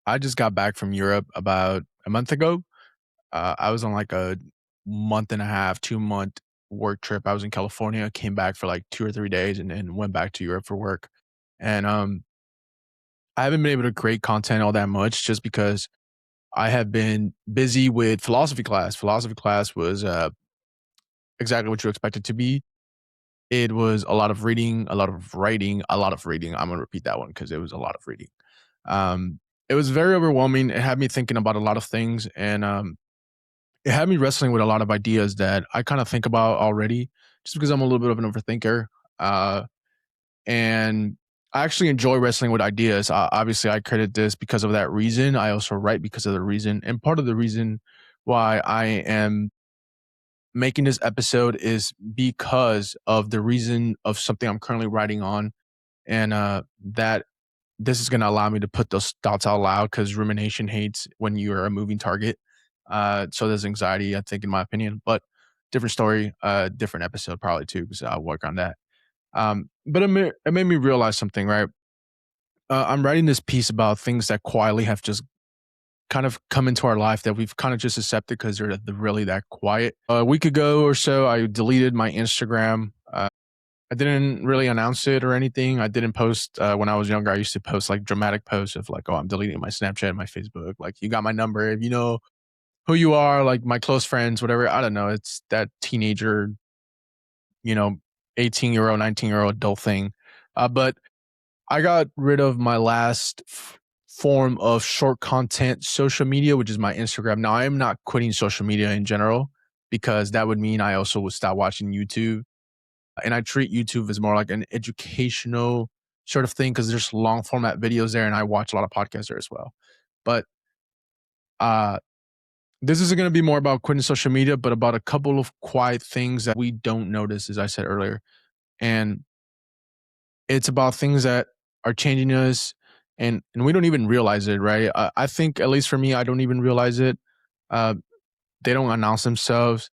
I just got back from Europe about a month ago. I was on like a month and a half, 2 month work trip. I was in California, came back for like 2 or 3 days, and then went back to Europe for work. And I haven't been able to create content all that much just because I have been busy with philosophy class. Philosophy class was exactly what you expect it to be. It was a lot of reading, a lot of writing, a lot of reading. I'm gonna repeat that one because it was a lot of reading. Um, it was very overwhelming. It had me thinking about a lot of things, and it had me wrestling with a lot of ideas that I kind of think about already, just because I'm a little bit of an overthinker. Uh, and I actually enjoy wrestling with ideas. Obviously, I credit this because of that reason. I also write because of the reason, and part of the reason why I am making this episode is because of the reason of something I'm currently writing on, and that this is going to allow me to put those thoughts out loud because rumination hates when you're a moving target. So there's anxiety, I think, in my opinion, but different story, different episode probably too, because I'll work on that. But it made me realize something, right? I'm writing this piece about things that quietly have just kind of come into our life that we've kind of just accepted because they're really that quiet. A week ago or so, I deleted my Instagram. I didn't really announce it or anything. I didn't post when I was younger. I used to post like dramatic posts of like, "Oh, I'm deleting my Snapchat and my Facebook." Like, you got my number if you know who you are, like my close friends, whatever. I don't know. It's that teenager, you know, 18-year-old, 19-year-old adult thing. But I got rid of my last form of short content social media, which is my Instagram. Now, I am not quitting social media in general because that would mean I also would stop watching YouTube, and I treat YouTube as more like an educational sort of thing because there's long format videos there, and I watch a lot of podcasts there as well. But uh, this isn't going to be more about quitting social media, but about a couple of quiet things that we don't notice, as I said earlier, and it's about things that are changing us, and we don't even realize it, right? I think at least for me, I don't even realize it. Uh, they don't announce themselves,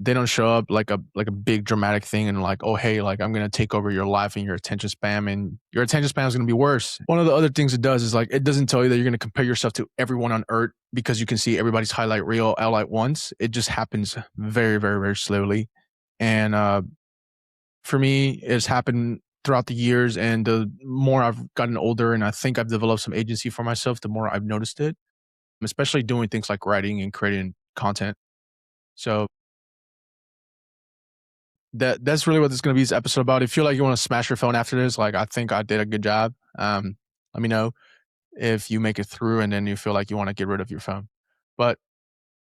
they don't show up like a big dramatic thing and like, oh hey, like I'm gonna take over your life and your attention spam, and your attention spam is gonna be worse. One of the other things it does is like it doesn't tell you that you're gonna compare yourself to everyone on earth because you can see everybody's highlight reel all at once. It just happens very, very, very slowly. And for me, it's happened throughout the years, and the more I've gotten older and I think I've developed some agency for myself, the more I've noticed it, especially doing things like writing and creating content. So that's really what this is going to be this episode about. If you feel like you want to smash your phone after this, like I think I did a good job. Let me know if you make it through and then you feel like you want to get rid of your phone. But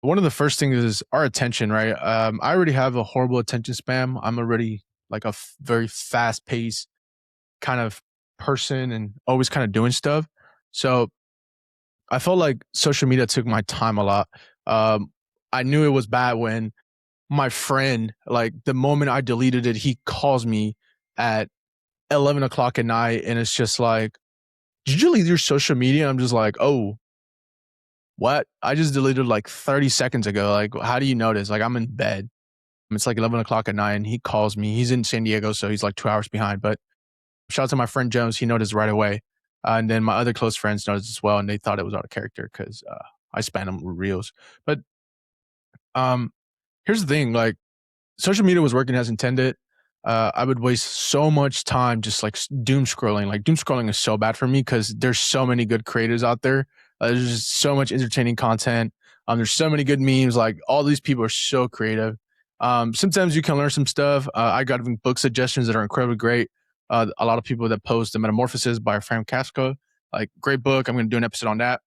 one of the first things is our attention, right? I already have a horrible attention span. I'm already like a very fast paced kind of person and always kind of doing stuff. So I felt like social media took my time a lot. Um, I knew it was bad when my friend, like the moment I deleted it, he calls me at 11 o'clock at night and it's just like, did you delete your social media? I'm just like, oh, what? I just deleted like 30 seconds ago. Like, how do you notice? Like, I'm in bed. It's like 11 o'clock at night and he calls me. He's in San Diego, so he's like 2 hours behind. But shout out to my friend Jones. He noticed right away. And then my other close friends noticed as well. And they thought it was out of character because I spam them with reels. But um, here's the thing, like, social media was working as intended. I would waste so much time just like doom scrolling. Like doom scrolling is so bad for me because there's so many good creators out there. There's just so much entertaining content. There's so many good memes. Like all these people are so creative. Sometimes you can learn some stuff. I got book suggestions that are incredibly great. A lot of people that post the Metamorphosis by Frank Kafka, like great book. I'm going to do an episode on that.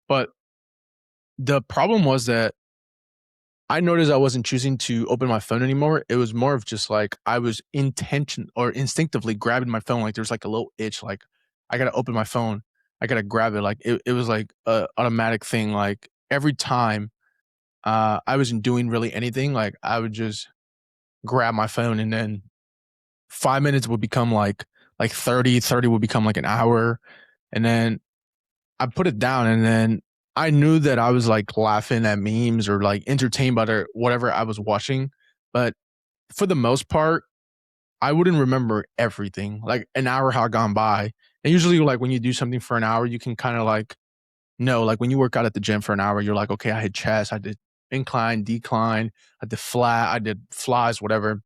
But the problem was that I noticed I wasn't choosing to open my phone anymore. It was more of just like I was intention or instinctively grabbing my phone. Like there's like a little itch. Like I gotta open my phone. I gotta grab it. Like it was like a automatic thing. Like every time I wasn't doing really anything, like I would just grab my phone, and then 5 minutes would become like 30 would become like an hour, and then I put it down, and then I knew that I was like laughing at memes or like entertained by whatever I was watching. But for the most part, I wouldn't remember everything. Like an hour had gone by. And usually like when you do something for an hour, you can kind of like No, like when you work out at the gym for an hour, you're like, okay, I did chest, I did incline, decline, I did flat, I did flies, whatever.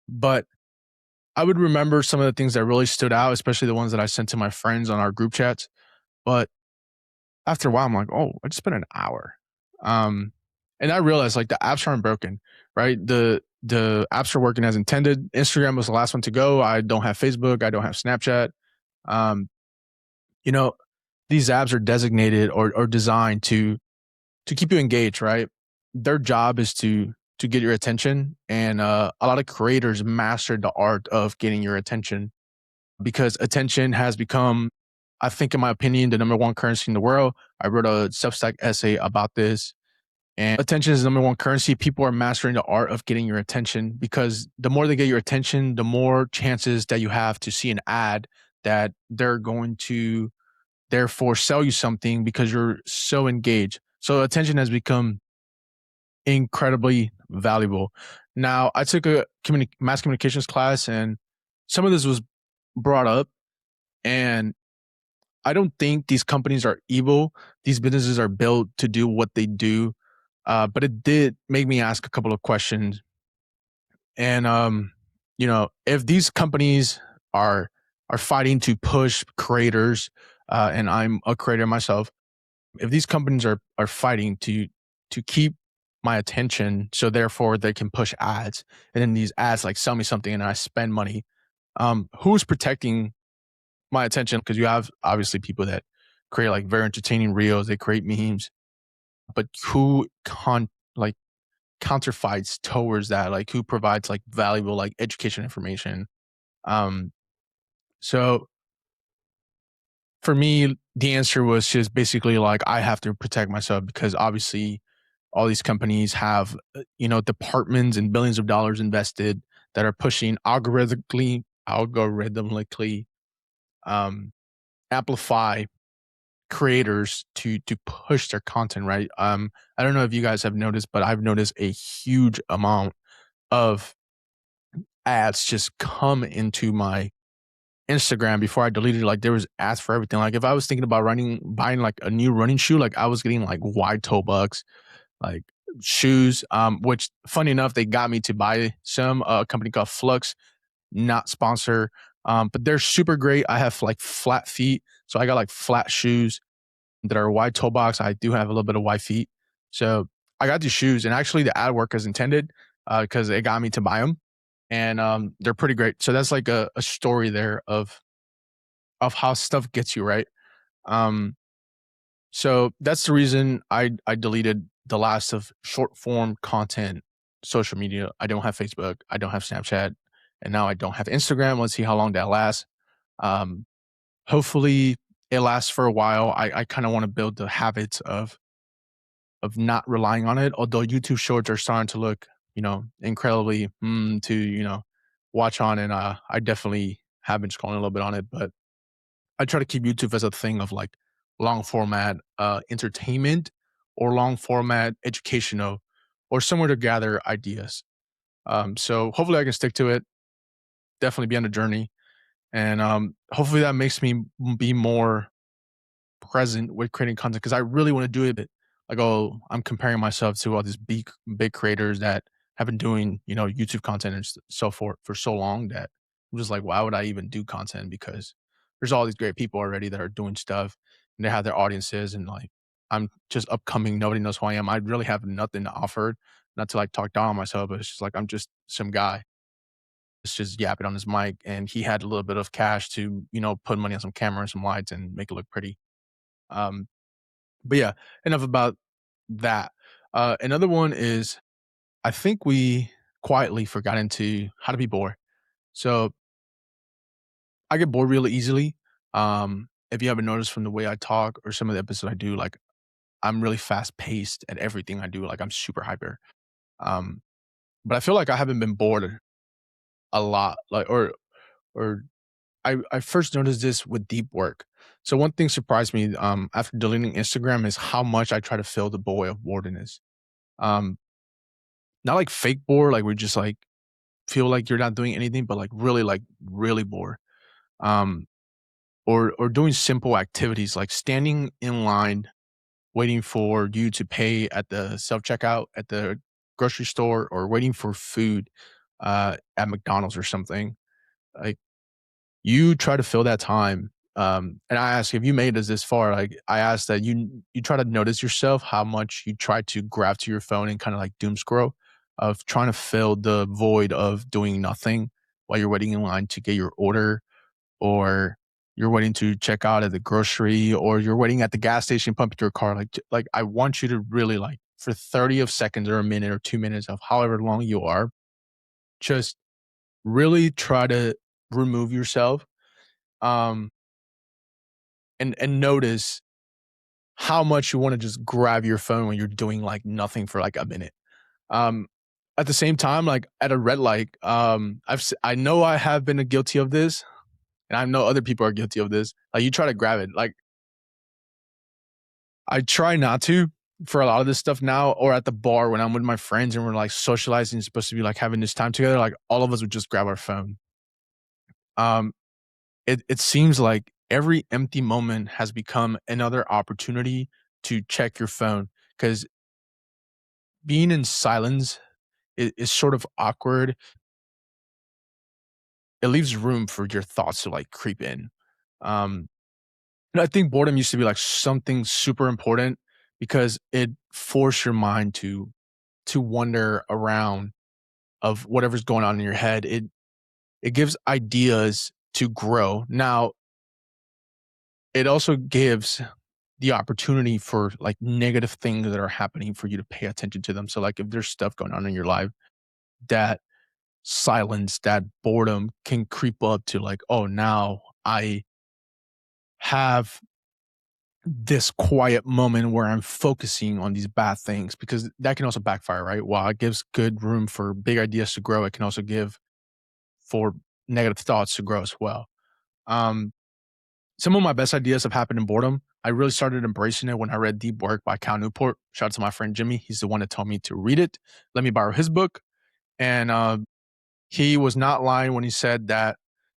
But I would remember some of the things that really stood out, especially the ones that I sent to my friends on our group chats. But after a while, I'm like, oh, I just spent an hour. Um, and I realized like the apps aren't broken, right? The apps are working as intended. Instagram was the last one to go. I don't have Facebook. I don't have Snapchat. Um, you know, these apps are designated or designed to keep you engaged, right? Their job is to get your attention, and a lot of creators mastered the art of getting your attention because attention has become, I think, in my opinion, the number one currency in the world. I wrote a Substack essay about this, and attention is the number one currency. People are mastering the art of getting your attention because the more they get your attention, the more chances that you have to see an ad that they're going to therefore sell you something because you're so engaged. So attention has become incredibly valuable. Now, I took a mass communications class, and some of this was brought up, and I don't think these companies are evil. These businesses are built to do what they do. But it did make me ask a couple of questions. And if these companies are are fighting to push creators, and I'm a creator myself, if these companies are fighting to keep my attention, so therefore they can push ads, and then these ads like sell me something and I spend money, who's protecting my attention? Because you have obviously people that create like very entertaining reels, they create memes, but who like counterfights towards that? Like who provides like valuable like education information? Um, so for me, the answer was just basically like I have to protect myself because obviously all these companies have departments and billions of dollars invested that are pushing algorithmically um, amplify creators to push their content, right? I don't know if you guys have noticed, but I've noticed a huge amount of ads just come into my Instagram before I deleted it. Like there was ads for everything. Like if I was thinking about buying like a new running shoe, like I was getting like wide toe bucks, like shoes. Which funny enough, they got me to buy some, a company called Flux, not sponsor. But they're super great. I have like flat feet, so I got like flat shoes that are wide toe box. I do have a little bit of wide feet, so I got these shoes, and actually the ad work as intended because it got me to buy them, and they're pretty great. So that's like a story there of how stuff gets you right. Um, so that's the reason I deleted the last of short form content social media. I don't have Facebook, I don't have Snapchat, and now I don't have Instagram. Let's see how long that lasts. Um, hopefully it lasts for a while. I kind of want to build the habits of not relying on it. Although YouTube Shorts are starting to look, incredibly to watch on, and I definitely have been scrolling a little bit on it, but I try to keep YouTube as a thing of like long format entertainment or long format educational or somewhere to gather ideas. So hopefully I can stick to it. Definitely be on a journey, and hopefully that makes me be more present with creating content because I really want to do it. Like, oh, I'm comparing myself to all these big creators that have been doing YouTube content and so forth for so long that I'm just like, why would I even do content? Because there's all these great people already that are doing stuff and they have their audiences, and like I'm just upcoming. Nobody knows who I am. I really have nothing to offer. Not to like talk down on myself, but it's just like I'm just some guy. It's just yapping on his mic, and he had a little bit of cash to put money on some camera and some lights and make it look pretty. Um, but yeah, enough about that. Another one is I think we quietly forgot into how to be bored. So I get bored really easily. If you haven't noticed from the way I talk or some of the episodes I do, like I'm really fast paced at everything I do. Like I'm super hyper. Um, but I feel like I haven't been bored a lot. Like or I first noticed this with deep work. So one thing surprised me after deleting Instagram is how much I try to fill the void of boredom. Um, Not like fake bored, like we just like feel like you're not doing anything, but like really bored. Um, or doing simple activities like standing in line waiting for you to pay at the self-checkout at the grocery store or waiting for food, at McDonald's or something. Like, you try to fill that time, and I ask, "Have you made us this far?" Like, I ask that you try to notice yourself how much you try to grab to your phone and kinda, like, doom scroll, of trying to fill the void of doing nothing while you're waiting in line to get your order, or you're waiting to check out at the grocery, or you're waiting at the gas station, pump your car, like, I want you to really, like, for 30 of seconds or a minute or 2 minutes of however long you are, just really try to remove yourself, um, and notice how much you wanna just grab your phone when you're doing, like, nothing for, like, a minute. Um, at the same time, like, at a red light, I know I have been guilty of this, and I know other people are guilty of this. Like, you try to grab it, like, I try not to for a lot of this stuff now, or at the bar when I'm with my friends and we're, like, socializing, supposed to be, like, having this time together, like, all of us would just grab our phone. Um, it seems like every empty moment has become another opportunity to check your phone, because being in silence is sort of awkward. It leaves room for your thoughts to, like, creep in. Um, and I think boredom used to be, like, something super important because it forced your mind to wander around of whatever's going on in your head. It gives ideas to grow. Now, it also gives the opportunity for, like, negative things that are happening for you to pay attention to them. So, like, if there's stuff going on in your life, that silence, that boredom can creep up to, like, "Oh, now I have this quiet moment where I'm focusing on these bad things," because that can also backfire, right? While it gives good room for big ideas to grow, it can also give for negative thoughts to grow as well. Um, some of my best ideas have happened in boredom. I really started embracing it when I read Deep Work by Cal Newport. Shout out to my friend Jimmy. He's the one that told me to read it. Let me borrow his book. And he was not lying when he said that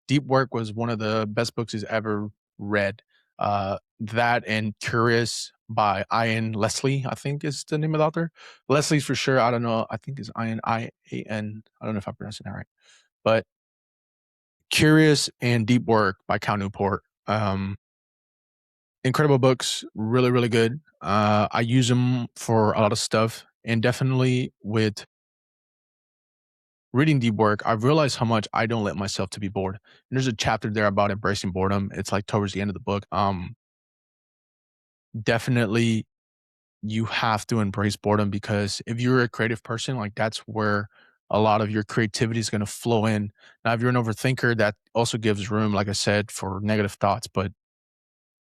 Deep Work was one of the best books he's ever read. That and Curious by Ian Leslie, I think is the name of the author. Leslie's for sure. I don't know. I think it's Ian IAN. I don't know if I'm pronouncing that right. But Curious and Deep Work by Cal Newport. Incredible books, really, really good. I use them for a lot of stuff, and definitely with reading Deep Work, I've realized how much I don't let myself to be bored. And there's a chapter there about embracing boredom. It's like towards the end of the book. Definitely you have to embrace boredom, because if you're a creative person, like, that's where a lot of your creativity is going to flow in. Now, if you're an overthinker, that also gives room, like I said, for negative thoughts, but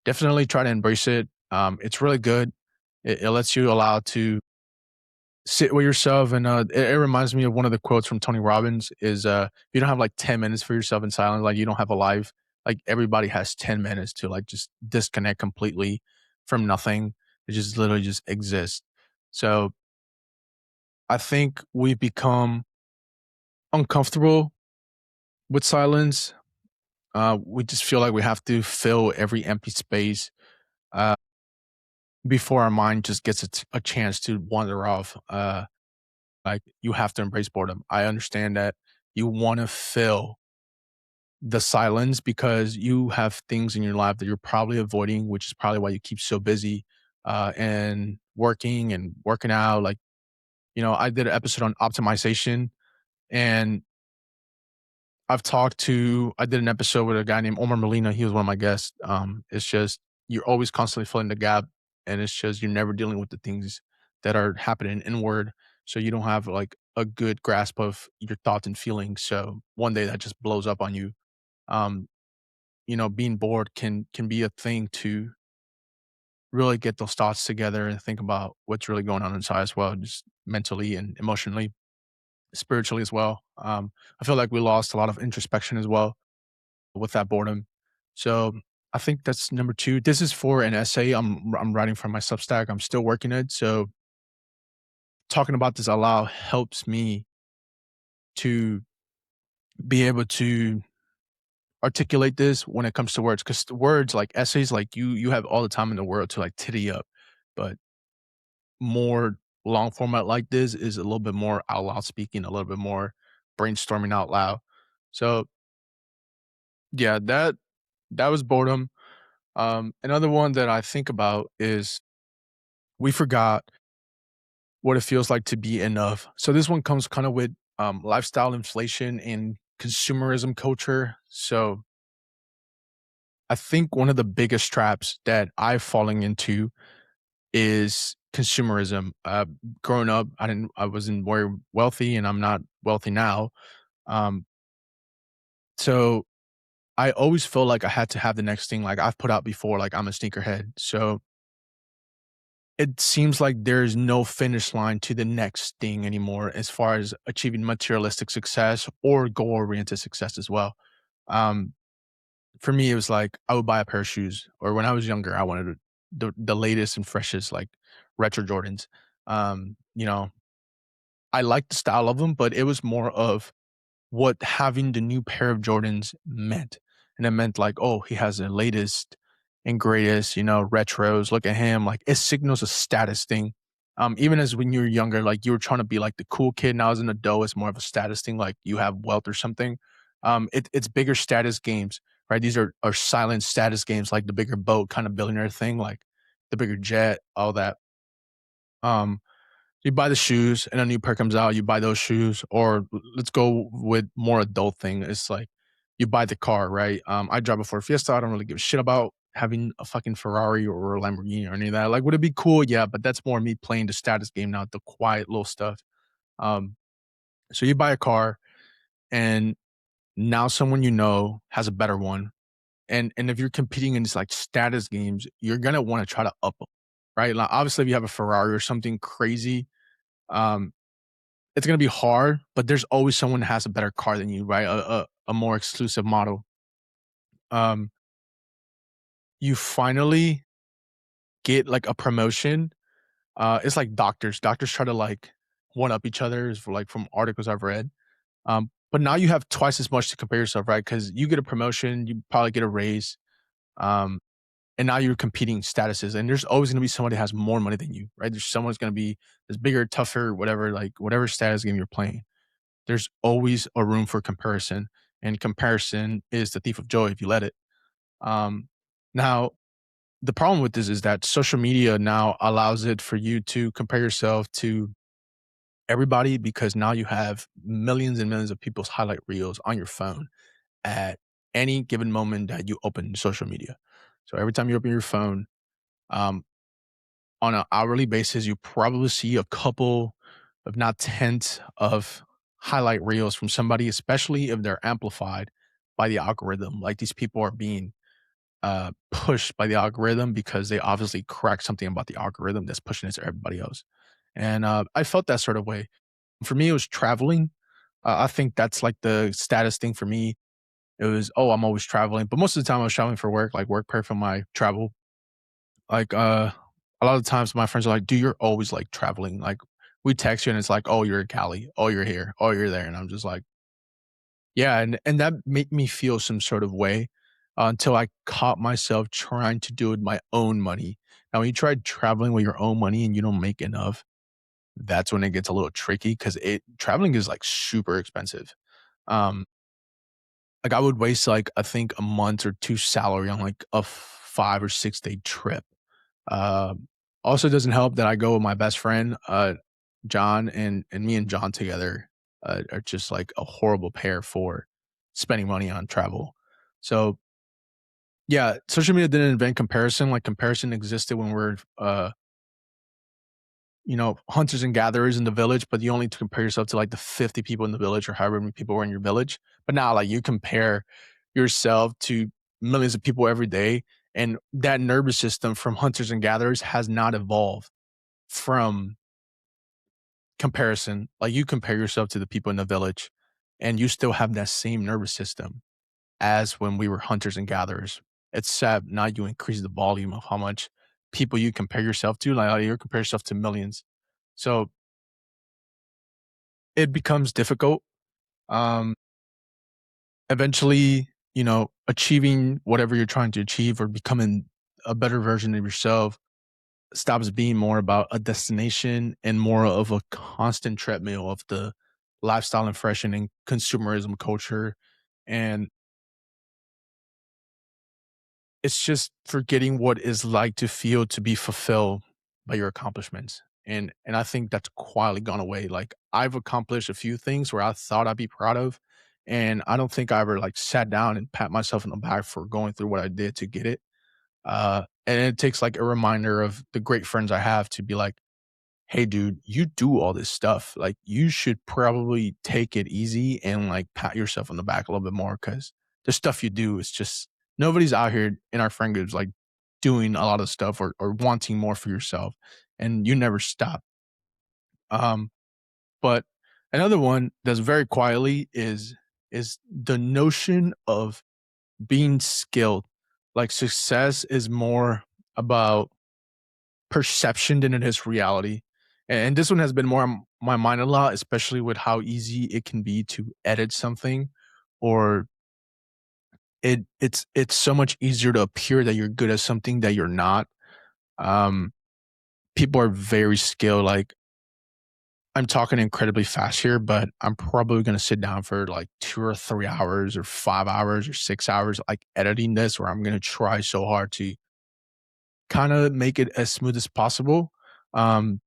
definitely try to embrace it. It's really good. It lets you allow to sit with yourself, and it reminds me of one of the quotes from Tony Robbins is you don't have like 10 minutes for yourself in silence, like you don't have a life. Like, everybody has 10 minutes to, like, just disconnect completely from nothing. It just literally just exists. So I think we've become uncomfortable with silence. We just feel like we have to fill every empty space uh, before our mind just gets a chance to wander off. Like, you have to embrace boredom. I understand that you want to fill the silence because you have things in your life that you're probably avoiding, which is probably why you keep so busy and working and working out. Like, I did an episode on optimization, and I did an episode with a guy named Omar Molina. He was one of my guests. It's just, you're always constantly filling the gap, and it's just, you're never dealing with the things that are happening inward. So you don't have, like, a good grasp of your thoughts and feelings. So one day that just blows up on you. Um, being bored can be a thing to really get those thoughts together and think about what's really going on inside as well, just mentally and emotionally, spiritually as well. I feel like we lost a lot of introspection as well with that boredom. So I think that's number two. This is for an essay I'm writing for my Substack. I'm still working it. So talking about this aloud helps me to be able to articulate this when it comes to words, because words like essays, like you have all the time in the world to like titty up, but more long format like this is a little bit more out loud speaking, a little bit more brainstorming out loud. So yeah, that was boredom. Another one that I think about is we forgot what it feels like to be enough. So this one comes kind of with lifestyle inflation and consumerism culture. So I think one of the biggest traps that I've fallen into is consumerism. Growing up, I wasn't very wealthy, and I'm not wealthy now. Um, so I always feel like I had to have the next thing. Like I've put out before, like I'm a sneakerhead. So it seems like there's no finish line to the next thing anymore as far as achieving materialistic success or goal oriented success as well. Um, for me, it was like I would buy a pair of shoes, or when I was younger, I wanted the latest and freshest, like retro Jordans. You know, I liked the style of them, but it was more of what having the new pair of Jordans meant. And it meant like, oh, he has the latest and greatest, retros. Look at him. Like it signals a status thing. Even as when you were younger, like you were trying to be like the cool kid. Now as an adult, it's more of a status thing, like you have wealth or something. It's bigger status games, right? These are silent status games, like the bigger boat kind of billionaire thing, like the bigger jet, all that. Um, you buy the shoes and a new pair comes out, you buy those shoes, or let's go with more adult thing. It's like you buy the car, right? I drive a Ford Fiesta. I don't really give a shit about having a fucking Ferrari or a Lamborghini or any of that. Like, would it be cool? Yeah, but that's more me playing the status game, not the quiet little stuff. Um, so you buy a car and now someone has a better one. And if you're competing in these like status games, you're gonna want to try to up them, right? Like obviously if you have a Ferrari or something crazy, um, it's gonna be hard, but there's always someone that has a better car than you, right? A more exclusive model. Um, you finally get like a promotion. It's like doctors. Doctors try to like one up each other, is for like from articles I've read. But now you have twice as much to compare yourself, right? Because you get a promotion, you probably get a raise, um, and now you're competing statuses. And there's always gonna be somebody that has more money than you, right? There's someone's gonna be this bigger, tougher, whatever, like whatever status game you're playing. There's always a room for comparison, and comparison is the thief of joy if you let it. Um, now, the problem with this is that social media now allows it for you to compare yourself to everybody because now you have millions and millions of people's highlight reels on your phone at any given moment that you open social media. So every time you open your phone, um, on an hourly basis, you probably see a couple, if not tens, of highlight reels from somebody, especially if they're amplified by the algorithm. Like these people are being pushed by the algorithm because they obviously cracked something about the algorithm that's pushing it to everybody else. And I felt that sort of way. For me, it was traveling. I think that's like the status thing for me. It was, oh, I'm always traveling. But most of the time I was traveling for work, like work pay for my travel. Like, a lot of times my friends are like, "Dude, you're always, like, traveling." Like, we text you and it's like, "Oh, you're in Cali. Oh, you're here. Oh, you're there." And I'm just like, "Yeah," and that made me feel some sort of way, until I caught myself trying to do it with my own money. Now, when you try traveling with your own money and you don't make enough, that's when it gets a little tricky because it traveling is, like, super expensive. Um, like, I would waste, like, I think a month or 2 salary on, like, a 5 or 6-day trip. Also doesn't help that I go with my best friend, John, and me and John together, are just like a horrible pair for spending money on travel. So, yeah, social media didn't invent comparison, like, comparison existed when we're, hunters and gatherers in the village, but you only to compare yourself to, like, the 50 people in the village or however many people were in your village. But now, like, you compare yourself to millions of people every day, and that nervous system from hunters and gatherers has not evolved from comparison. Like, you compare yourself to the people in the village, and you still have that same nervous system as when we were hunters and gatherers. It's sad now you increase the volume of how much people you compare yourself to, like, you compare yourself to millions. So, it becomes difficult. Um, eventually achieving whatever you're trying to achieve or becoming a better version of yourself stops being more about a destination and more of a constant treadmill of the lifestyle impression and consumerism culture. And it's just forgetting what it's like to feel to be fulfilled by your accomplishments. And I think that's quietly gone away. Like I've accomplished a few things where I thought I'd be proud of. And I don't think I ever like sat down and pat myself on the back for going through what I did to get it. And it takes like a reminder of the great friends I have to be like, hey, dude, you do all this stuff. Like, you should probably take it easy and like pat yourself on the back a little bit more because the stuff you do is just nobody's out here in our friend groups like doing a lot of stuff or wanting more for yourself. And you never stop. Um, but another one that's very quietly is the notion of being skilled. Like success is more about perception than it is reality. And this one has been more on my mind a lot, especially with how easy it can be to edit something, or it's so much easier to appear that you're good at something that you're not. Um, People are very skilled. Like I'm talking incredibly fast here, but I'm probably going to sit down for like 2 or 3 hours or 5 hours or 6 hours, like editing this, where I'm going to try so hard to kind of make it as smooth as possible. Um,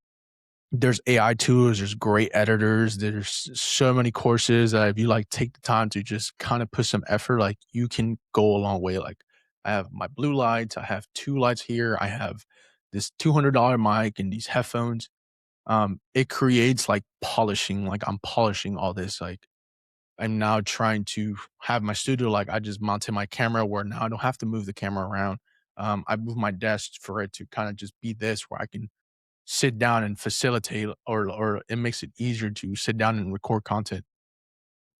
there's AI tools, there's great editors, there's so many courses that if you like take the time to just kind of put some effort, like you can go a long way. Like I have my blue lights, I have two lights here, I have this $200 mic and these headphones. It creates like polishing, like I'm polishing all this. Like I'm now trying to have my studio, like I just mounted my camera where now I don't have to move the camera around. I move my desk for it to kind of just be this where I can sit down and facilitate or it makes it easier to sit down and record content.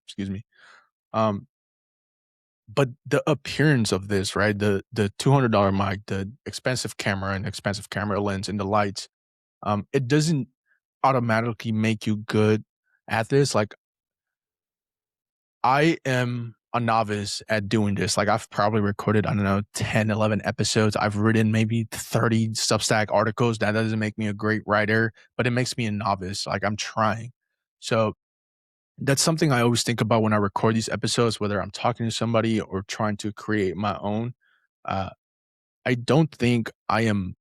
Excuse me. Um, but the appearance of this, right? The $200 mic, the expensive camera and expensive camera lens and the lights, it doesn't automatically make you good at this. Like I am a novice at doing this. Like I've probably recorded, I don't know, 10, 11 episodes. I've written maybe 30 Substack articles. That doesn't make me a great writer, but it makes me a novice. Like I'm trying. So that's something I always think about when I record these episodes, whether I'm talking to somebody or trying to create my own. Uh, I don't think I am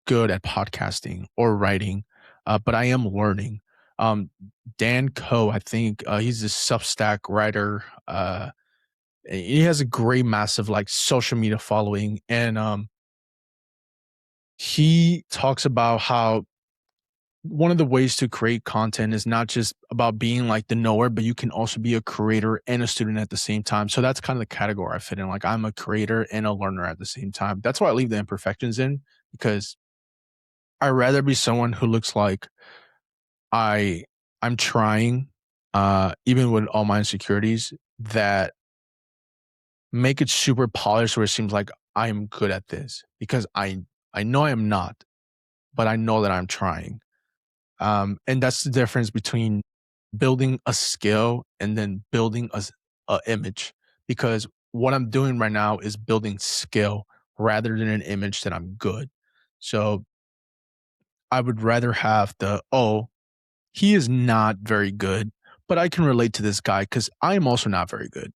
good at podcasting or writing, but I am learning. Um, Dan Coe, I think he's a Substack writer. He has a great, massive like social media following, and he talks about how one of the ways to create content is not just about being like the knower, but you can also be a creator and a student at the same time. So that's kind of the category I fit in. Like I'm a creator and a learner at the same time. That's why I leave the imperfections in because I'd rather be someone who looks like I I'm trying, even with all my insecurities, that make it super polished where it seems like I am good at this because I know I am not, but I know that I'm trying. And that's the difference between building a skill and then building a image. Because what I'm doing right now is building skill rather than an image that I'm good. So I would rather have the, oh, he is not very good, but I can relate to this guy because I am also not very good.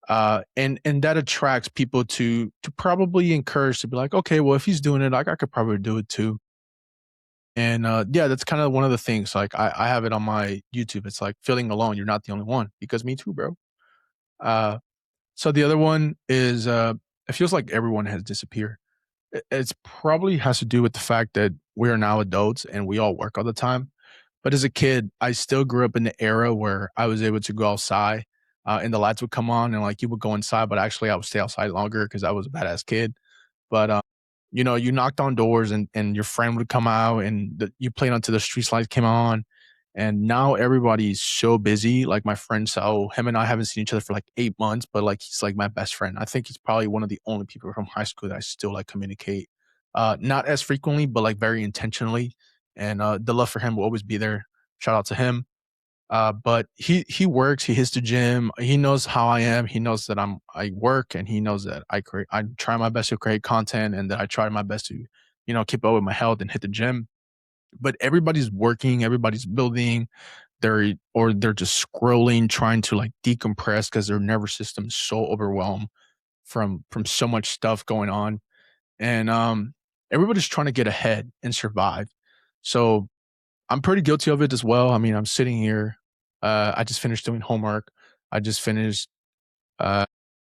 And that attracts people to probably encourage to be like, okay, well, if he's doing it, like I could probably do it too. And yeah, that's kind of one of the things. Like I have it on my YouTube. It's like feeling alone. You're not the only one because me too, bro. Uh, so the other one is it feels like everyone has disappeared. It's probably has to do with the fact that we are now adults and we all work all the time. But as a kid, I still grew up in the era where I was able to go outside and the lights would come on and like you would go inside, but actually I would stay outside longer because I was a badass kid. But you knocked on doors and your friend would come out and you played until the street lights came on. And now everybody's so busy. Like my friend, so him and I haven't seen each other for like 8 months, but like he's like my best friend. I think he's probably one of the only people from high school that I still like communicate. Not as frequently, but like very intentionally. And the love for him will always be there. Shout out to him. But he works, he hits the gym, he knows how I am, he knows that I work, and he knows that I try my best to create content, and that I try my best to, keep up with my health and hit the gym. But everybody's working, everybody's building, they're just scrolling, trying to like decompress because their nervous system is so overwhelmed from so much stuff going on. And everybody's trying to get ahead and survive. So I'm pretty guilty of it as well. I mean, I'm sitting here. I just finished doing homework. I just finished. Uh,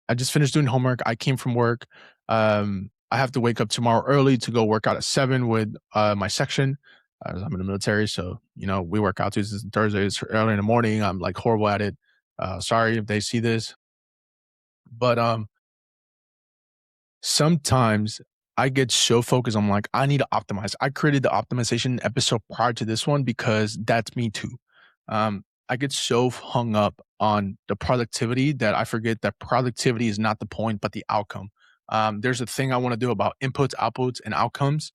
I just finished doing homework. I came from work. I have to wake up tomorrow early to go work out at 7 with my section. I'm in the military, so we work out Tuesdays and Thursdays early in the morning. I'm like horrible at it. Sorry if they see this, but sometimes I get so focused, I'm like, I need to optimize. I created the optimization episode prior to this one because that's me too. I get so hung up on the productivity that I forget that productivity is not the point, but the outcome. There's a thing I want to do about inputs, outputs, and outcomes,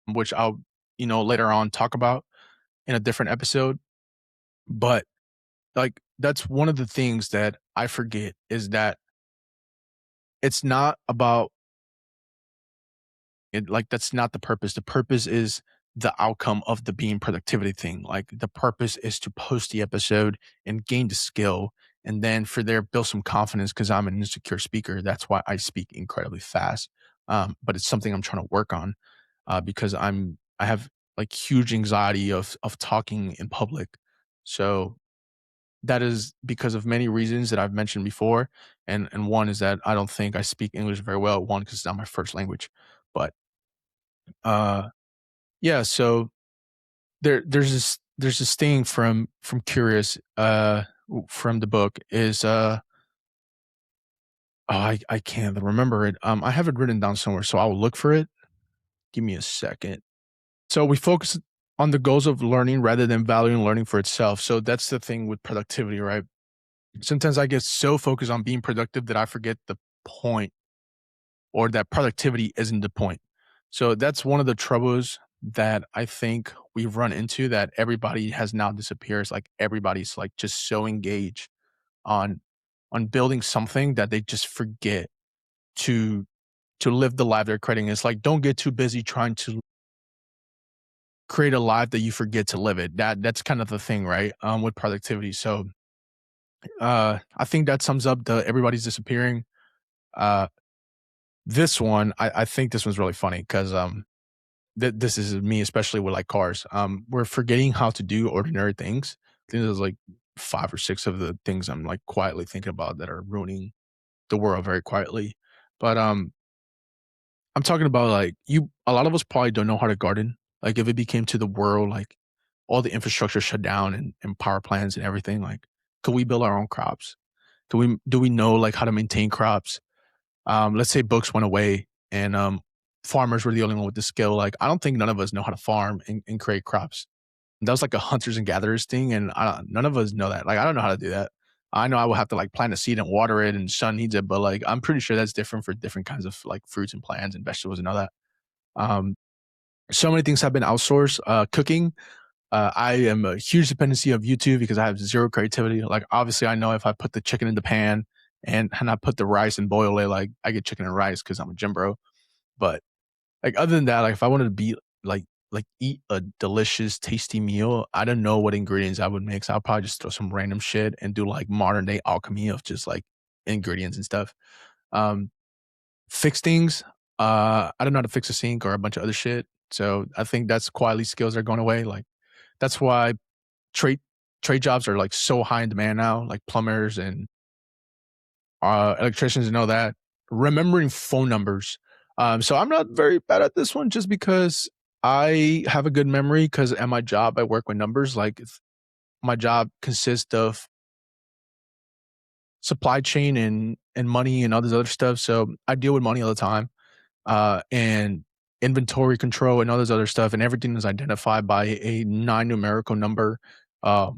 which I'll, later on talk about in a different episode. But like, that's one of the things that I forget is that it's not about like, that's not the purpose. The purpose is the outcome of the being productivity thing. Like, the purpose is to post the episode and gain the skill, and then for there build some confidence because I'm an insecure speaker. That's why I speak incredibly fast. But it's something I'm trying to work on because I have like huge anxiety of talking in public. So that is because of many reasons that I've mentioned before. And one is that I don't think I speak English very well. One, because it's not my first language. But uh yeah, so there's this thing from Curious, from the book is, oh, I can't remember it. I have it written down somewhere, so I'll look for it. Give me a second. So we focus on the goals of learning rather than valuing learning for itself. So that's the thing with productivity, right? Sometimes I get so focused on being productive that I forget the point, or that productivity isn't the point. So that's one of the troubles that I think we've run into, that everybody has now disappeared. It's like everybody's like just so engaged on building something that they just forget to live the life they're creating. It's like, don't get too busy trying to create a life that you forget to live it. That's kind of the thing, right? With productivity. So I think that sums up the everybody's disappearing. Uh this one, I think this one's really funny because this is me, especially with like cars. We're forgetting how to do ordinary things. I think there's like 5 or 6 of the things I'm like quietly thinking about that are ruining the world very quietly. But I'm talking about like a lot of us probably don't know how to garden. Like, if it became to the world, like all the infrastructure shut down, and power plants and everything, like, could we build our own crops? Do we know like how to maintain crops? Let's say books went away, and farmers were the only one with the skill. Like, I don't think none of us know how to farm and create crops. That was like a hunters and gatherers thing, and none of us know that. Like, I don't know how to do that. I know I will have to like plant a seed and water it, and sun needs it, but like I'm pretty sure that's different for different kinds of like fruits and plants and vegetables and all that. Um, so many things have been outsourced. Cooking, I am a huge dependency of YouTube because I have zero creativity. Like, obviously, I know if I put the chicken in the pan and I put the rice and boil it, like I get chicken and rice because I'm a gym bro. But like, other than that, like if I wanted to be like eat a delicious, tasty meal, I don't know what ingredients I would mix. I'll probably just throw some random shit and do like modern day alchemy of just like ingredients and stuff. Um, Fix things. I don't know how to fix a sink or a bunch of other shit. So I think that's quietly skills are going away. Like, that's why trade trade jobs are like so high in demand now, like plumbers and electricians and all that. Remembering phone numbers. So I'm not very bad at this one just because I have a good memory because at my job I work with numbers. Like, my job consists of supply chain and money and all this other stuff. So I deal with money all the time, and inventory control and all this other stuff, and everything is identified by a non-numerical number, uh,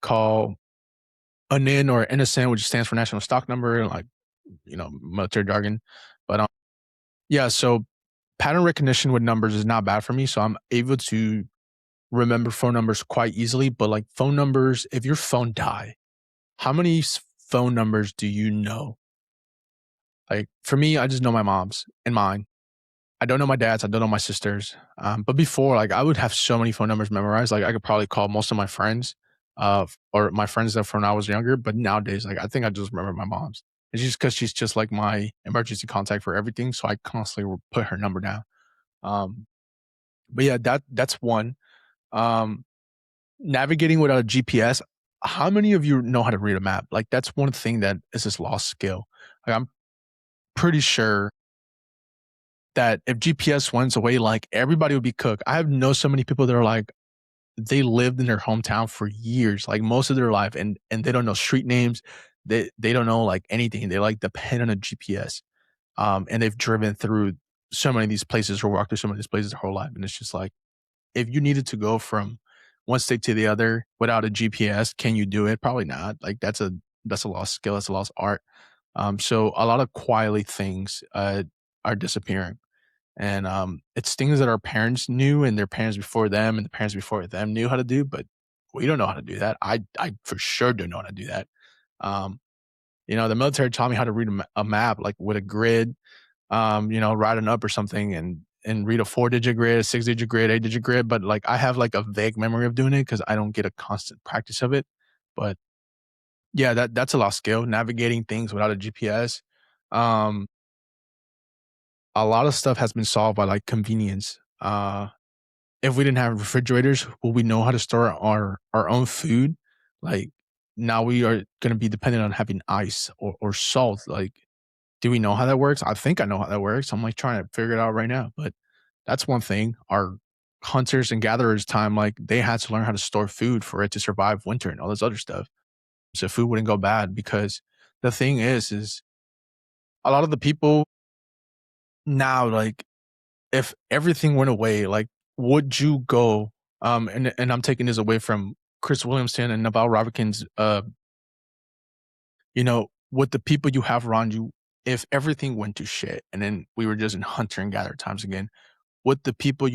called a NIN or NSN, which stands for national stock number, like, military jargon. But yeah, so pattern recognition with numbers is not bad for me. So I'm able to remember phone numbers quite easily, but like phone numbers, if your phone die, how many phone numbers do you know? Like for me, I just know my mom's and mine. I don't know my dad's. I don't know my sister's. But before, like I would have so many phone numbers memorized. Like I could probably call most of my friends, or my friends that from when I was younger. But nowadays, like I think I just remember my mom's. It's just because she's just like my emergency contact for everything. So I constantly will put her number down. Um, but yeah, that's one. Um, navigating without a GPS. How many of you know how to read a map? Like that's one thing that is this lost skill. Like I'm pretty sure that if GPS went away, like everybody would be cooked. I have know so many people that are like they lived in their hometown for years, like most of their life, and they don't know street names. They don't know like anything. They like depend on a GPS. And they've driven through so many of these places or walked through so many of these places their whole life. And it's just like if you needed to go from one state to the other without a GPS, can you do it? Probably not. Like that's a lost skill. That's a lost art. So a lot of quietly things are disappearing. And it's things that our parents knew and their parents before them and the parents before them knew how to do, but we don't know how to do that. I for sure don't know how to do that. Um, the military taught me how to read a map, like with a grid, write an up or something and read a 4-digit grid, a 6-digit grid, 8-digit grid. But like I have like a vague memory of doing it because I don't get a constant practice of it. But yeah, that's a lost skill, navigating things without a GPS. Um, a lot of stuff has been solved by like convenience. If we didn't have refrigerators, will we know how to store our own food? Like now we are going to be dependent on having ice or salt. Like, do we know how that works? I think I know how that works. I'm like trying to figure it out right now. But that's one thing. Our hunters and gatherers time, like they had to learn how to store food for it to survive winter and all this other stuff. So food wouldn't go bad because the thing is a lot of the people now, like if everything went away, like would you go? And I'm taking this away from Chris Williamson and Naval Ravikant's. With the people you have around you, if everything went to shit, and then we were just in hunter and gatherer times again, with the people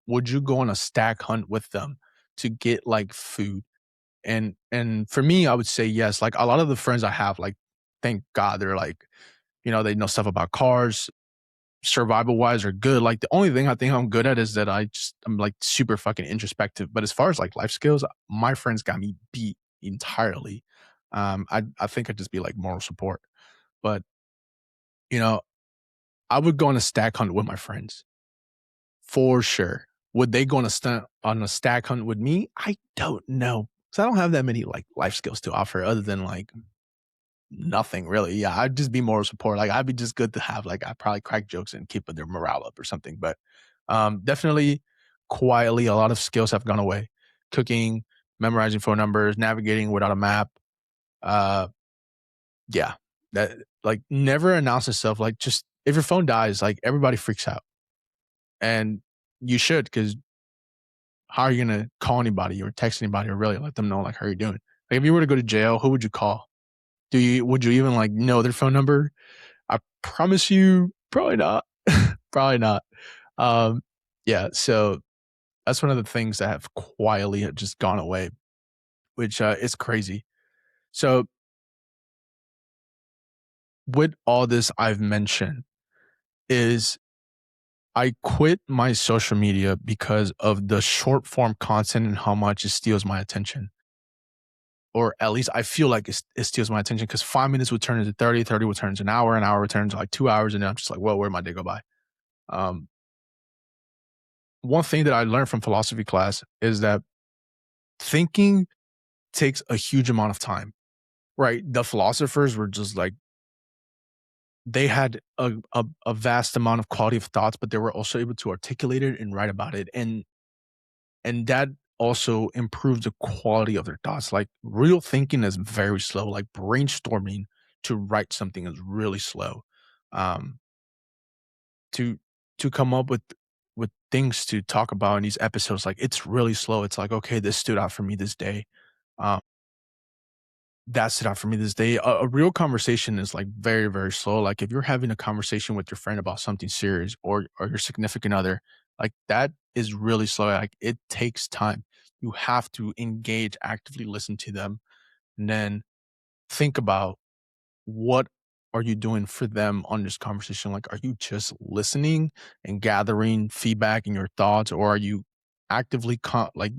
would you go on a stag hunt with them to get like food? And for me, I would say yes. Like a lot of the friends I have, like thank God they're like, they know stuff about cars, survival wise are good. Like the only thing I think I'm good at is that I'm like super fucking introspective. But as far as like life skills, my friends got me beat entirely. I think I'd just be like moral support. But you know, I would go on a stack hunt with my friends for sure. Would they go on a stack hunt with me? I don't know. Because I don't have that many like life skills to offer other than like nothing really. Yeah, I'd just be moral support. Like I'd be just good to have. Like I'd probably crack jokes and keep their morale up or something. But definitely quietly, a lot of skills have gone away. Cooking, memorizing phone numbers, navigating without a map. Uh, yeah, that like never announce yourself. Like just if your phone dies, like everybody freaks out, and you should because how are you gonna call anybody or text anybody or really let them know like how you're doing? Like if you were to go to jail, who would you call? Would you even like know their phone number? I promise you, probably not. Probably not. Um, yeah, so that's one of the things that have quietly have just gone away, which is crazy. So with all this I've mentioned is I quit my social media because of the short form content and how much it steals my attention. Or at least I feel like it steals my attention because 5 minutes would turn into 30, 30 would turn into an hour would turn into like 2 hours. And then I'm just like, well, where'd my day go by? Um, one thing that I learned from philosophy class is that thinking takes a huge amount of time, right? The philosophers were just like, they had a vast amount of quality of thoughts, but they were also able to articulate it and write about it. And that also improves the quality of their thoughts. Like real thinking is very slow. Like brainstorming to write something is really slow. Um, to to come up with things to talk about in these episodes, like it's really slow. It's like, okay, this stood out for me this day. Um, that stood out for me this day. A real conversation is like very, very slow. Like if you're having a conversation with your friend about something serious or your significant other, like that is really slow. Like it takes time. You have to engage, actively listen to them, and then think about what are you doing for them on this conversation? Like, are you just listening and gathering feedback and your thoughts, or are you actively like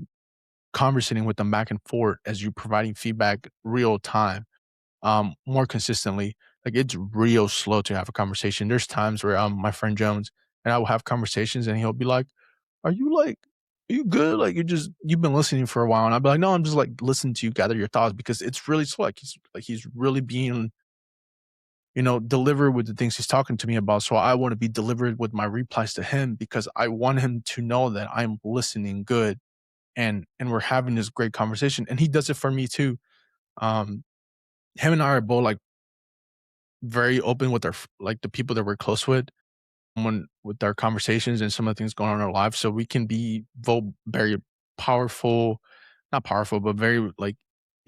conversating with them back and forth as you providing feedback real time, more consistently? Like it's real slow to have a conversation. There's times where my friend Jones and I will have conversations and he'll be like, "Are you like, are you good? Like you've been listening for a while." And I'll be like, "No, I'm just like listening to you gather your thoughts," because it's really slow. Like he's really being, delivered with the things he's talking to me about. So I want to be delivered with my replies to him because I want him to know that I'm listening good, and we're having this great conversation. And he does it for me too. Um, Him and I are both like very open with like the people that we're close when with our conversations and some of the things going on in our lives. So we can be both very powerful, not powerful, but very like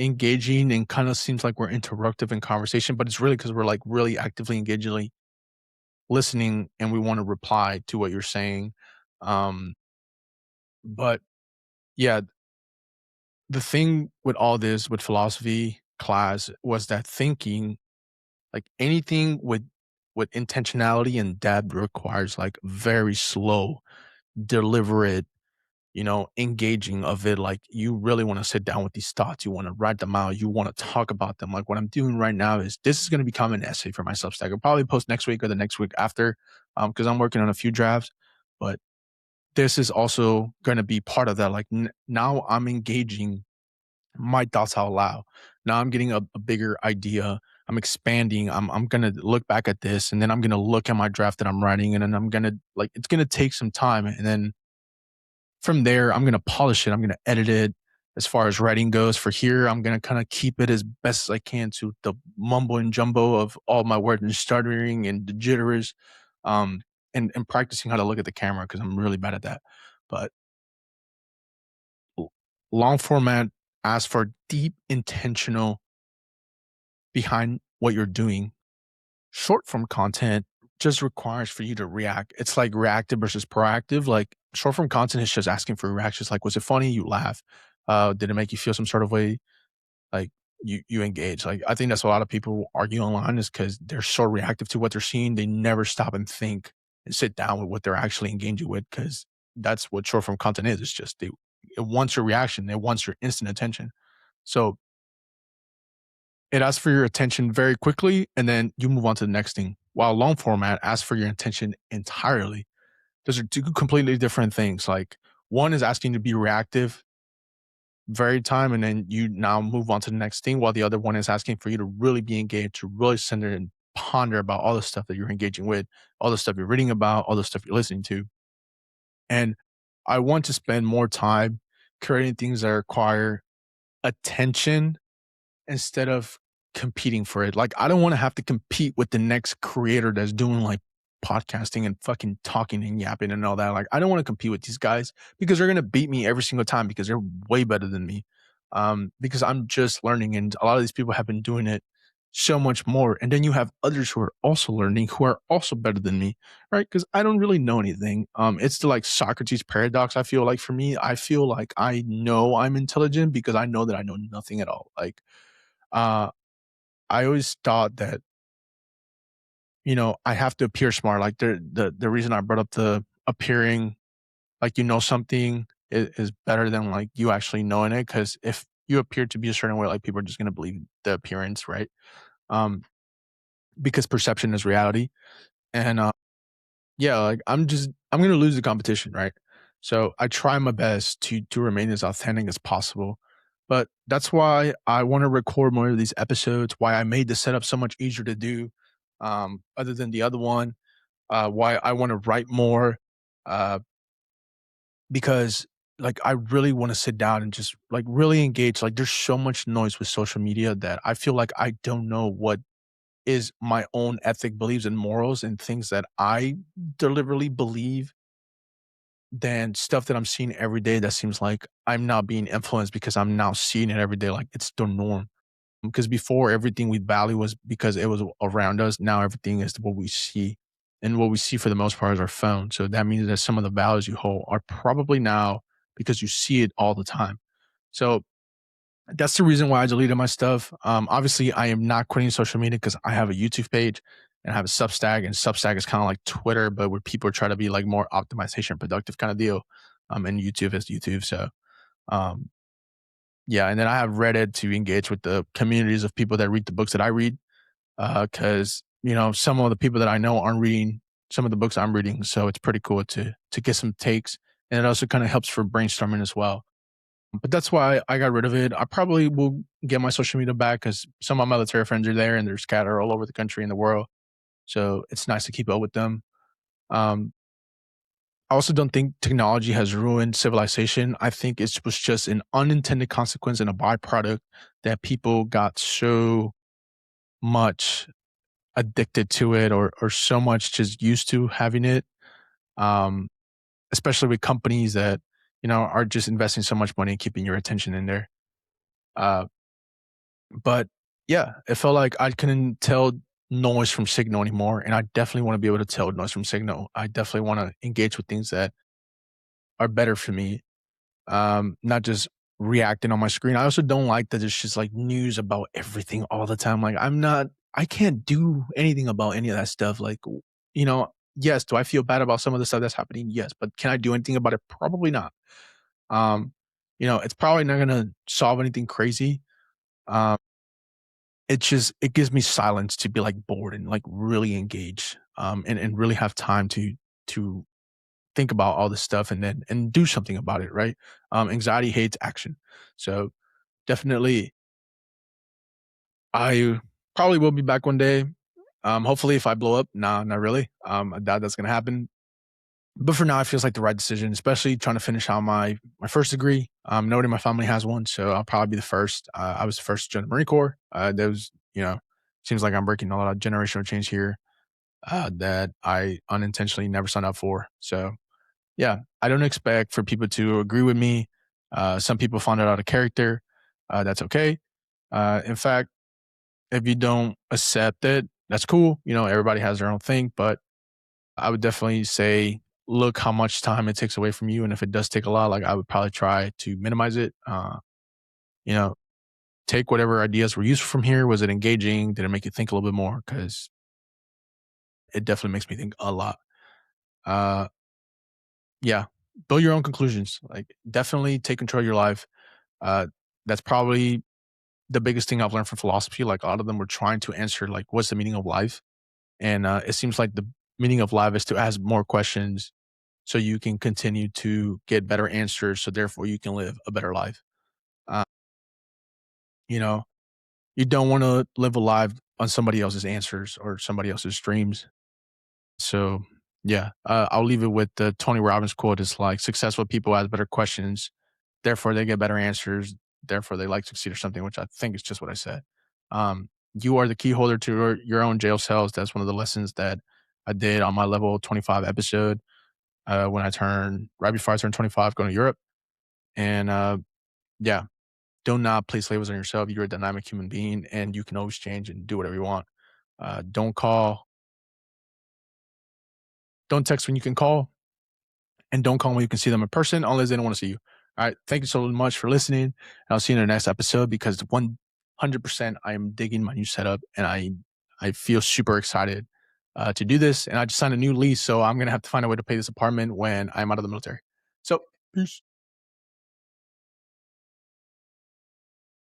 engaging, and kind of seems like we're interruptive in conversation, but it's really because we're like really actively engaging, listening, and we want to reply to what you're saying. Um, but yeah, the thing with all this, with philosophy class, was that thinking, like anything with intentionality and depth, requires like very slow, deliberate, engaging of it. Like you really want to sit down with these thoughts. You want to write them out. You want to talk about them. Like what I'm doing right now is this is going to become an essay for my Substack. I'll probably post next week or the next week after, because I'm working on a few drafts. But this is also going to be part of that. Like now I'm engaging my thoughts out loud. Now I'm getting a bigger idea. I'm expanding. I'm gonna look back at this, and then I'm gonna look at my draft that I'm writing, and then I'm gonna like it's gonna take some time, and then from there I'm gonna polish it. I'm gonna edit it. As far as writing goes, for here, I'm gonna kind of keep it as best as I can to the mumbo and jumbo of all my words and stuttering and the jitters, um, and practicing how to look at the camera because I'm really bad at that. But l- long format asks for deep, intentional behind what you're doing. Short form content just requires for you to react. It's like reactive versus proactive. Like short form content is just asking for reactions. Like, was it funny? You laugh. Did it make you feel some sort of way? Like you engage. Like I think that's a lot of people argue online is because they're so reactive to what they're seeing. They never stop and think and sit down with what they're actually engaging with, because that's what short form content is. It's just it wants your reaction. It wants your instant attention. So it asks for your attention very quickly, and then you move on to the next thing. While long format asks for your attention entirely. Those are two completely different things. Like one is asking you to be reactive very time, and then you now move on to the next thing, while the other one is asking for you to really be engaged, to really sit there and ponder about all the stuff that you're engaging with, all the stuff you're reading about, all the stuff you're listening to. And I want to spend more time creating things that require attention instead of competing for it. Like I don't want to have to compete with the next creator that's doing like podcasting and fucking talking and yapping and all that. Like I don't want to compete with these guys because they're gonna beat me every single time because they're way better than me. Because I'm just learning, and a lot of these people have been doing it so much more. And then you have others who are also learning, who are also better than me, right? Because I don't really know anything. It's the like Socrates paradox. I feel like for me, I feel like I know I'm intelligent because I know that I know nothing at all. Like uh, I always thought that, I have to appear smart. Like the reason I brought up the appearing like something is better than like you actually knowing it. Because if you appear to be a certain way, like people are just gonna believe the appearance, right? Um, because perception is reality, and yeah, like I'm gonna lose the competition, right? So I try my best to remain as authentic as possible. But that's why I want to record more of these episodes, why I made the setup so much easier to do, other than the other one, why I want to write more, uh, because like I really want to sit down and just like really engage. Like there's so much noise with social media that I feel like I don't know what is my own ethic beliefs and morals and things that I deliberately believe than stuff that I'm seeing every day that seems like I'm now being influenced because I'm now seeing it every day like it's the norm. Because before everything we value was because it was around us. Now everything is what we see. and what we see for the most part is our phone. So that means that some of the values you hold are probably now because you see it all the time. So that's the reason why I deleted my stuff. Obviously, I am not quitting social media because I have a YouTube page and I have a Substack, and Substack is kind of like Twitter, but where people try to be like more optimization productive kind of deal. And YouTube is YouTube. So, um, yeah. And then I have Reddit to engage with the communities of people that read the books that I read. Cause some of the people that I know aren't reading some of the books I'm reading. So it's pretty cool to get some takes. And it also kind of helps for brainstorming as well. But that's why I got rid of it. I probably will get my social media back because some of my military friends are there and they're scattered all over the country and the world. So it's nice to keep up with them. Um, I also don't think technology has ruined civilization. I think it was just an unintended consequence and a byproduct that people got so much addicted to it, or so much just used to having it. Um, Especially with companies that, are just investing so much money and keeping your attention in there. Uh, But yeah, it felt like I couldn't tell noise from signal anymore. And I definitely want to be able to tell noise from signal. I definitely want to engage with things that are better for me. Not just reacting on my screen. I also don't like that there's just like news about everything all the time. Like I can't do anything about any of that stuff. Like, yes, do I feel bad about some of the stuff that's happening? Yes. But can I do anything about it? Probably not. Um, it's probably not gonna solve anything crazy. Um, it gives me silence to be like bored and like really engage and really have time to think about all this stuff and do something about it, right? Anxiety hates action. So definitely I probably will be back one day. Hopefully if I blow up. Nah, not really. I doubt that's gonna happen. But for now, it feels like the right decision, especially trying to finish out my first degree. Nobody in my family has one, so I'll probably be the first. I was the first to join the Marine Corps. There was, seems like I'm breaking a lot of generational change here that I unintentionally never signed up for. So yeah, I don't expect for people to agree with me. Some people find it out of character. That's okay. In fact, if you don't accept it, that's cool. Everybody has their own thing, but I would definitely say, look how much time it takes away from you. And if it does take a lot, like I would probably try to minimize it. You know, take whatever ideas were useful from here. Was it engaging? Did it make you think a little bit more? Because it definitely makes me think a lot. Uh, yeah, build your own conclusions. Like definitely take control of your life. Uh, that's probably the biggest thing I've learned from philosophy. Like a lot of them were trying to answer like, what's the meaning of life? And it seems like the meaning of life is to ask more questions so you can continue to get better answers. So therefore you can live a better life. Uh, you know, you don't want to live a life on somebody else's answers or somebody else's dreams. So yeah, I'll leave it with the Tony Robbins quote. It's like successful people ask better questions, therefore they get better answers, therefore they like to succeed or something, which I think is just what I said. You are the key holder to your own jail cells. That's one of the lessons that I did on my level 25 episode when I turned right before I turned 25, going to Europe. And yeah, do not place labels on yourself. You're a dynamic human being, and you can always change and do whatever you want. Don't call, don't text when you can call, and don't call when you can see them in person unless they don't want to see you. All right. Thank you so much for listening. And I'll see you in the next episode because 100% I am digging my new setup and I feel super excited to do this. And I just signed a new lease. So I'm going to have to find a way to pay this apartment when I'm out of the military. So, peace.